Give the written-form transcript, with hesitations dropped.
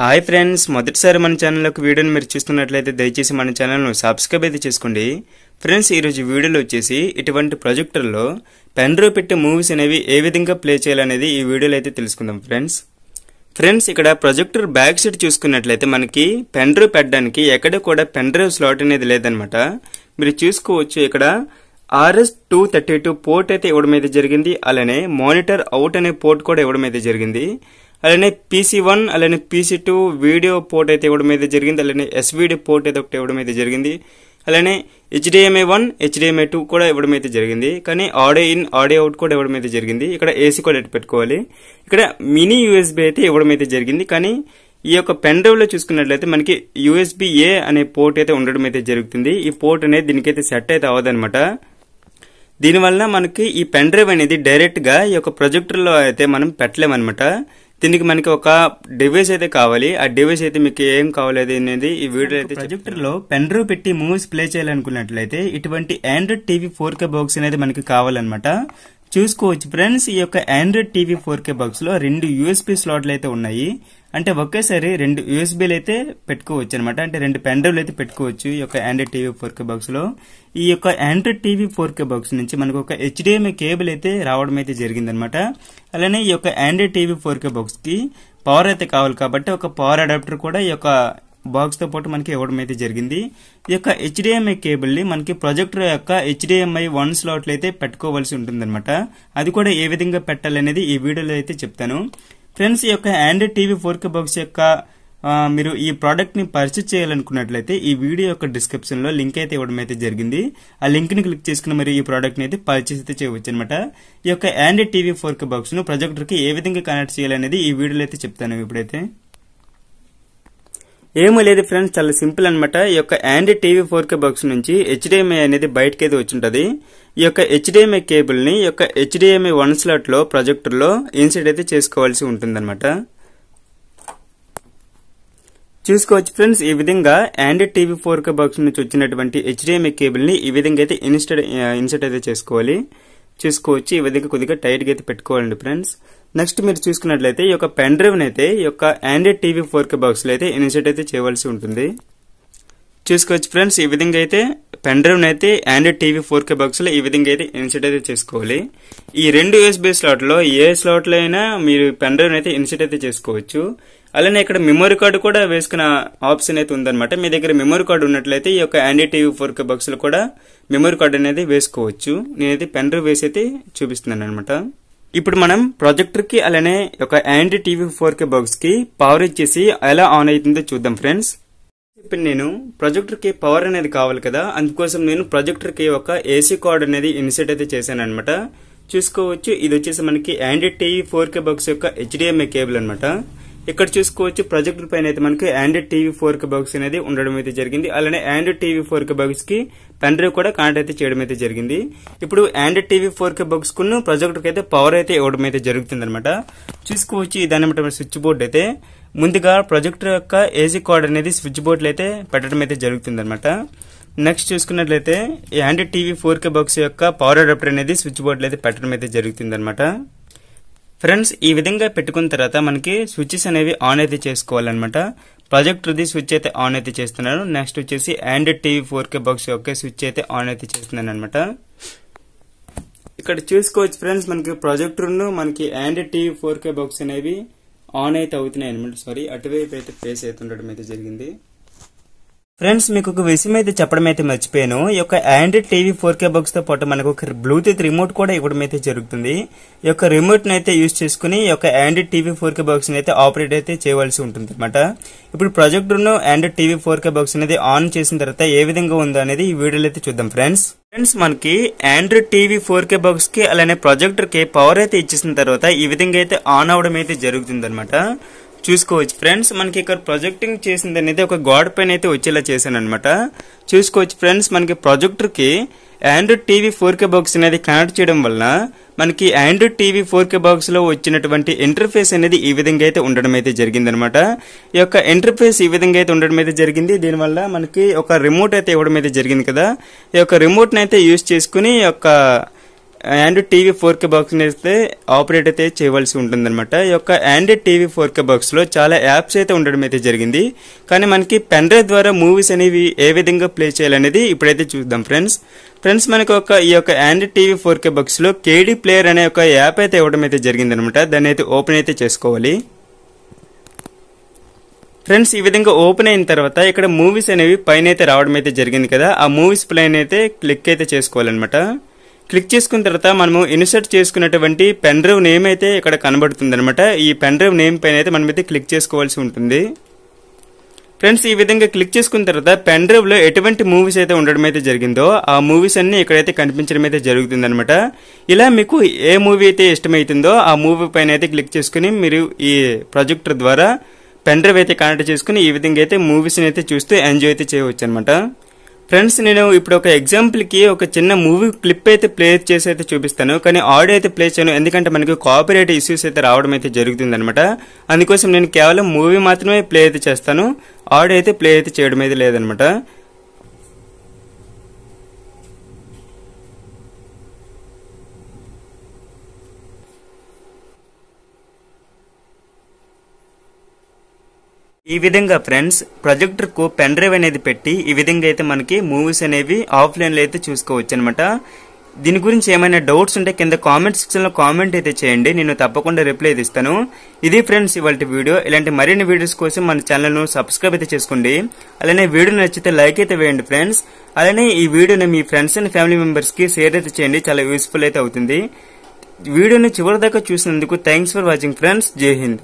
Hi friends, మొదటిసారి మన ఛానల్లోకి వీడియోని మీరు చూస్తున్నట్లయితే దయచేసి మన ఛానల్ను సబ్స్క్రైబ్ అయితే చేసుకోండి. ఫ్రెండ్స్, ఈరోజు వీడియోలో వచ్చేసి ఇటువంటి ప్రొజెక్టర్లో పెన్ డ్రైవ్ పెట్టి మూవీస్ అనేవి ఏ విధంగా ప్లే చేయాలనేది ఈ వీడియోలో అయితే తెలుసుకుందాం. ఫ్రెండ్స్ ఇక్కడ ప్రొజెక్టర్ బ్యాక్ సైడ్ చూసుకున్నట్లయితే మనకి పెన్ డ్రైవ్ పెట్టడానికి ఎక్కడ కూడా పెన్ డ్రైవ్ స్లాట్ అనేది లేదనమాట. మీరు చూసుకోవచ్చు, ఇక్కడ RS-232 పోర్ట్ అయితే ఇవ్వడం అయితే జరిగింది. అలానే మానిటర్ అవుట్ అనే పోర్ట్ కూడా ఇవ్వడం అయితే జరిగింది. అలానే PC1 అలానే PC2 వీడియో పోర్ట్ అయితే ఇవ్వడం అయితే జరిగింది. అలానే SVD పోర్ట్ అయితే ఒకటి ఇవ్వడం అయితే జరిగింది. అలానే HDMI 1 HDMI 2 కూడా ఇవ్వడం అయితే జరిగింది. కానీ ఆడియో ఇన్ ఆడియో అవుట్ కూడా ఇవ్వడం అయితే జరిగింది. ఇక్కడ AC కూడా పెట్టుకోవాలి. ఇక్కడ మినీ USB అయితే ఇవ్వడం అయితే జరిగింది. కానీ ఈ యొక్క పెన్ డ్రైవ్ లో చూసుకున్నట్లయితే మనకి USB-A అనే పోర్ట్ అయితే ఉండడం అయితే జరుగుతుంది. ఈ పోర్ట్ అనేది దీనికైతే సెట్ అయితే అవ్వదన్నమాట. దీనివల్ల మనకి ఈ పెన్ డ్రైవ్ అనేది డైరెక్ట్ గా ఈ యొక్క ప్రొజెక్టర్ లో అయితే మనం పెట్టలేమన్నమాట. దీనికి మనకి ఒక డివైస్ అయితే కావాలి. ఆ డివైస్ అయితే మీకు ఏం కావాలి అనేది ఈ వీడియో అయితే ప్రొజెక్టర్ లో పెన్ డ్రైవ్ పెట్టి మూవీస్ ప్లే చేయాలనుకున్నట్లయితే ఇటువంటి ఆండ్రాయిడ్ టీవీ 4K బాక్స్ అనేది మనకి కావాలన్నమాట. చూసుకోవచ్చు ఫ్రెండ్స్, ఈ యొక్క ఆండ్రాయిడ్ టీవీ 4K బాక్స్ లో 2 USB స్లాట్లు అయితే ఉన్నాయి. అంటే ఒకేసారి 2 USBలు అయితే పెట్టుకోవచ్చు అనమాట. అంటే 2 పెన్ డ్రైవ్లు అయితే పెట్టుకోవచ్చు ఈ యొక్క ఆండ్రాయిడ్ టీవీ 4K బాక్స్ లో. ఈ యొక్క ఆండ్రాయిడ్ టీవీ 4K బాక్స్ నుంచి మనకు ఒక HDMI కేబుల్ అయితే రావడం అయితే జరిగిందనమాట. అలానే ఈ యొక్క ఆండ్రాయిడ్ టీవీ 4K బాక్స్ కి పవర్ అయితే కావాలి కాబట్టి ఒక పవర్ అడాప్టర్ కూడా ఈ యొక్క బాక్స్ తో పాటు మనకి ఇవ్వడం అయితే జరిగింది. ఈ యొక్క HDMI కేబుల్ ని మనకి ప్రొజెక్టర్ యొక్క HDMI 1 స్లాట్ అయితే పెట్టుకోవాల్సి ఉంటుందన్నమాట. అది కూడా ఏ విధంగా పెట్టాలనేది ఈ వీడియోలో అయితే చెప్తాను. ఫ్రెండ్స్, ఈ యొక్క ఆండ్రాయిడ్ టీవీ 4K బాక్స్ యొక్క మీరు ఈ ప్రోడక్ట్ ని పర్చేస్ చేయాలనుకున్నట్లయితే ఈ వీడియో యొక్క డిస్క్రిప్షన్ లో లింక్ అయితే ఇవ్వడం అయితే జరిగింది. ఆ లింక్ ని క్లిక్ చేసుకుని మరి ఈ ప్రోడక్ట్ ని అయితే పర్చేస్ అయితే చేయవచ్చు అనమాట. ఈ యొక్క ఆండ్రాయిడ్ టీవీ 4K బాక్స్ ను ప్రొజెక్టర్ కి ఏ విధంగా కనెక్ట్ చేయాలనేది ఈ వీడియోలో అయితే చెప్తాను. ఇప్పుడైతే ఏమీ లేదు ఫ్రెండ్స్, చాలా సింపుల్ అనమాట. ఈ యొక్క ఆండ్రాయిడ్ టీవీ 4K బాక్స్ నుంచి HDMI అనేది బయటకి అయితే వచ్చింటది. ఈ యొక్క HDMI కేబుల్ ని ఈ యొక్క HDMI 1 స్లాట్ లో ప్రొజెక్టర్ లో ఇన్సర్ట్ అయితే చేసుకోవాల్సి ఉంటుందన్నమాట. చూసుకోవచ్చు ఫ్రెండ్స్, ఈ విధంగా ఆండ్రాయిడ్ టీవీ 4K బాక్స్ నుంచి వచ్చినటువంటి HDMI కేబుల్ ని ఈ విధంగా అయితే ఇన్సర్ట్ అయితే చేసుకోవాలి. చూసుకోవచ్చు, ఈ విధంగా కొద్దిగా టైట్ గా అయితే పెట్టుకోవాలండి ఫ్రెండ్స్. నెక్స్ట్ మీరు చూసుకున్నట్లయితే ఈ యొక్క పెన్ డ్రైవ్ అయితే ఈ యొక్క ఆండ్రాయిడ్ టీవీ 4K బాక్స్ లో అయితే ఇన్సర్ట్ అయితే చేయవలసి ఉంటుంది. చూసుకోవచ్చు ఫ్రెండ్స్, ఈ విధంగా అయితే పెన్ డ్రైవ్ అయితే ఆండ్రాయిడ్ టీవీ 4K బాక్స్ లో ఈ విధంగా అయితే ఇన్సర్ట్ అయితే చేసుకోవాలి. ఈ 2 USB స్లాట్ లో ఏ స్లాట్ లో అయినా మీరు పెన్ డ్రైవ్ అయితే ఇన్సర్ట్ అయితే చేసుకోవచ్చు. అలానే ఇక్కడ మెమరీ కార్డు కూడా వేసుకున్న ఆప్షన్ అయితే ఉందన్నమాట. మీ దగ్గర మెమరీ కార్డు ఉన్నట్లయితే ఈ యొక్క ఆండ్రాయిడ్ టీవీ 4K బాక్స్ లో కూడా మెమరీ కార్డు అనేది వేసుకోవచ్చు. నేనైతే పెన్ డ్రైవ్ వేసి అయితే చూపిస్తున్నాను అనమాట. ఇప్పుడు మనం ప్రొజెక్టర్ కి అలానే ఒక ఆండ్రాయిడ్ టీవీ 4K బాక్స్ కి పవర్ ఇచ్చేసి ఎలా ఆన్ అవుతుందో చూద్దాం ఫ్రెండ్స్. ఇప్పుడు నేను ప్రొజెక్టర్ కి పవర్ అనేది కావాలి కదా, అందుకోసం నేను ప్రొజెక్టర్ కి ఒక AC కార్డ్ అనేది ఇన్సర్ట్ అయితే చేశాను అనమాట. చూసుకోవచ్చు, ఇది వచ్చేసి మనకి ఆండ్రాయిడ్ టీవీ 4K బాక్స్ యొక్క HDMI కేబుల్ అనమాట. ఇక్కడ చూసుకోవచ్చు, ప్రొజెక్టర్ పైన అయితే మనకి ఆండ్రాయిడ్ టీవీ 4K బాక్స్ అనేది ఉండడం అయితే జరిగింది. అలానే ఆండ్రాయిడ్ టీవీ 4K బాక్స్ కి పెన్ డ్రైవ్ కూడా కనెక్ట్ అయితే చేయడం అయితే జరిగింది. ఇప్పుడు ఆండ్రాయిడ్ టీవీ 4K బాక్స్ కు ప్రొజెక్టర్ కి అయితే పవర్ అయితే ఇవ్వడం అయితే జరుగుతుంది అనమాట. చూసుకోవచ్చు, ఇదన్నమాట స్విచ్ బోర్డ్ అయితే ముందుగా ప్రొజెక్టర్ యొక్క AC కార్డ్ అనేది స్విచ్ బోర్డులో అయితే పెట్టడం అయితే జరుగుతుంది అనమాట. నెక్స్ట్ చూసుకున్నట్లయితే ఈ ఆండ్రాయిడ్ టీవీ 4K బాక్స్ యొక్క పవర్ అడాప్టర్ అనేది స్విచ్ బోర్డులో అయితే పెట్టడం అయితే జరుగుతుంది అనమాట. ఫ్రెండ్స్, ఈ విధంగా పెట్టుకున్న తర్వాత మనకి స్విచెస్ అనేవి ఆన్ అయితే చేసుకోవాలన్నమాట. ప్రొజెక్టర్ ది స్విచ్ అయితే ఆన్ అయితే చేస్తున్నాను. నెక్స్ట్ వచ్చేసి ఆండ్రాయిడ్ టీవీ 4K బాక్స్ యొక్క స్విచ్ అయితే ఆన్ అయితే చేస్తున్నాను అనమాట. ఇక్కడ చూసుకోవచ్చు ఫ్రెండ్స్, మనకి ప్రొజెక్టర్ మనకి ఆండ్రాయిడ్ టీవీ 4K బాక్స్ అనేవి ఆన్ అయితే అవుతున్నాయి అనమాట. సారీ, అటువైపు అయితే ఫేస్ అయితే ఉండడం అయితే జరిగింది. ఫ్రెండ్స్, మీకు ఒక విషయం అయితే చెప్పడం అయితే మర్చిపోయాను. ఈ యొక్క ఆండ్రాయిడ్ టీవీ 4K బాక్స్ తో పాటు మనకు ఒక బ్లూటూత్ రిమోట్ కూడా ఇవ్వడం అయితే జరుగుతుంది. ఈ యొక్క రిమోట్ ని అయితే యూజ్ చేసుకుని ఈ యొక్క ఆండ్రాయిడ్ టీవీ 4K బాక్స్ ని అయితే ఆపరేట్ అయితే చేయవలసి ఉంటుంది అనమాట. ఇప్పుడు ప్రొజెక్టర్ ను ఆండ్రాయిడ్ టీవీ 4K బాక్స్ అనేది ఆన్ చేసిన తర్వాత ఏ విధంగా ఉందో అనేది ఈ వీడియోలో అయితే చూద్దాం ఫ్రెండ్స్. మనకి ఆండ్రాయిడ్ టీవీ 4K బాక్స్ కి అలానే ప్రొజెక్టర్ కి పవర్ అయితే ఇచ్చేసిన తర్వాత ఈ విధంగా అయితే ఆన్ అవడం అయితే జరుగుతుంది అనమాట. చూసుకోవచ్చు ఫ్రెండ్స్, మనకి ఇక్కడ ప్రొజెక్టింగ్ చేసింది అనేది ఒక గోడ పైన అయితే వచ్చేలా చేశాను అనమాట. చూసుకోవచ్చు ఫ్రెండ్స్, మనకి ప్రొజెక్టర్ కి ఆండ్రాయిడ్ టీవీ 4K బాక్స్ అనేది కనెక్ట్ చేయడం వల్ల మనకి ఆండ్రాయిడ్ టీవీ 4K బాక్స్ లో వచ్చినటువంటి ఇంటర్ఫేస్ అనేది ఈ విధంగా అయితే ఉండడం అయితే జరిగింది అనమాట. ఈ యొక్క ఇంటర్ఫేస్ ఈ విధంగా అయితే ఉండడం అయితే జరిగింది. దీనివల్ల మనకి ఒక రిమోట్ అయితే ఇవ్వడం అయితే జరిగింది కదా, ఈ యొక్క రిమోట్ ని అయితే యూజ్ చేసుకుని ఈ యొక్క ఆండ్రాయిడ్ టీవీ 4K బాక్స్ అయితే ఆపరేట్ అయితే చేయవలసి ఉంటుందన్నమాట. ఈ యొక్క ఆండ్రాయిడ్ టీవీ 4K బాక్స్ లో చాలా యాప్స్ అయితే ఉండడం అయితే జరిగింది. కానీ మనకి పెన్ డ్రైవ్ ద్వారా మూవీస్ అనేవి ఏ విధంగా ప్లే చేయాలనేది ఇప్పుడైతే చూద్దాం ఫ్రెండ్స్ మనకు ఈ యొక్క ఆండ్రాయిడ్ టీవీ 4K బాక్స్ లో కేడీ ప్లేయర్ అనే ఒక యాప్ అయితే ఇవ్వడం అయితే జరిగింది అనమాట. దాన్ని అయితే ఓపెన్ అయితే చేసుకోవాలి. ఫ్రెండ్స్ ఈ విధంగా ఓపెన్ అయిన తర్వాత ఇక్కడ మూవీస్ అనేవి పైన అయితే రావడం అయితే జరిగింది కదా, ఆ మూవీస్ పైన అయితే క్లిక్ అయితే చేసుకోవాలన్నమాట. క్లిక్ చేసుకున్న తర్వాత మనము ఇన్సర్ట్ చేసుకున్నటువంటి పెన్ డ్రైవ్ నేమ్ అయితే ఇక్కడ కనబడుతుంది అనమాట. ఈ పెన్ డ్రైవ్ నేమ్ పైన అయితే మనమైతే క్లిక్ చేసుకోవాల్సి ఉంటుంది. ఫ్రెండ్స్ ఈ విధంగా క్లిక్ చేసుకున్న తర్వాత పెన్ డ్రైవ్ లో ఎటువంటి మూవీస్ అయితే ఉండడం అయితే జరిగిందో ఆ మూవీస్ అన్ని ఇక్కడైతే కనిపించడం అయితే జరుగుతుంది అనమాట. ఇలా మీకు ఏ మూవీ అయితే ఇష్టమైతుందో ఆ మూవీ పైన అయితే క్లిక్ చేసుకుని మీరు ఈ ప్రొజెక్టర్ ద్వారా పెన్ డ్రైవ్ అయితే కనెక్ట్ చేసుకుని ఈ విధంగా అయితే మూవీస్ అయితే చూస్తూ ఎంజాయ్ అయితే చేయవచ్చు అనమాట. ఫ్రెండ్స్ నేను ఇప్పుడు ఒక ఎగ్జాంపుల్ కి ఒక చిన్న మూవీ క్లిప్ అయితే ప్లే చేసి అయితే చూపిస్తాను, కానీ ఆడియో అయితే ప్లే చేయను, ఎందుకంటే మనకి కాపీరైట్ ఇష్యూస్ అయితే రావడం అయితే జరుగుతుంది అనమాట. అందుకోసం నేను కేవలం మూవీ మాత్రమే ప్లే అయితే చేస్తాను, ఆడియో అయితే ప్లే అయితే చేయడం అయితే లేదనమాట. ఈ విధంగా ఫ్రెండ్స్ ప్రొజెక్టర్ కు పెన్ డ్రైవ్ అనేది పెట్టి ఈ విధంగా అయితే మనకి మూవీస్ అనేవి ఆఫ్లైన్ లో అయితే చూసుకోవచ్చు అనమాట. దీని గురించి ఏమైనా డౌట్స్ ఉంటే కింద కామెంట్ సెక్షన్ లో కామెంట్ అయితే చేయండి, నేను తప్పకుండా రిప్లై ఇస్తాను. ఇది ఫ్రెండ్స్ ఇవాళ వీడియో. ఇలాంటి మరిన్ని వీడియోస్ కోసం మన ఛానల్ ను సబ్స్క్రైబ్ అయితే చేసుకోండి. అలానే వీడియో నచ్చితే లైక్ అయితే వేయండి ఫ్రెండ్స్. అలానే ఈ వీడియోని మీ ఫ్రెండ్స్ అండ్ ఫ్యామిలీ మెంబర్స్ కి షేర్ అయితే చేయండి, చాలా యూస్ఫుల్ అయితే అవుతుంది. వీడియోని చివరి దాకా చూసినందుకు థ్యాంక్స్ ఫర్ వాచింగ్ ఫ్రెండ్స్. జై హింద్.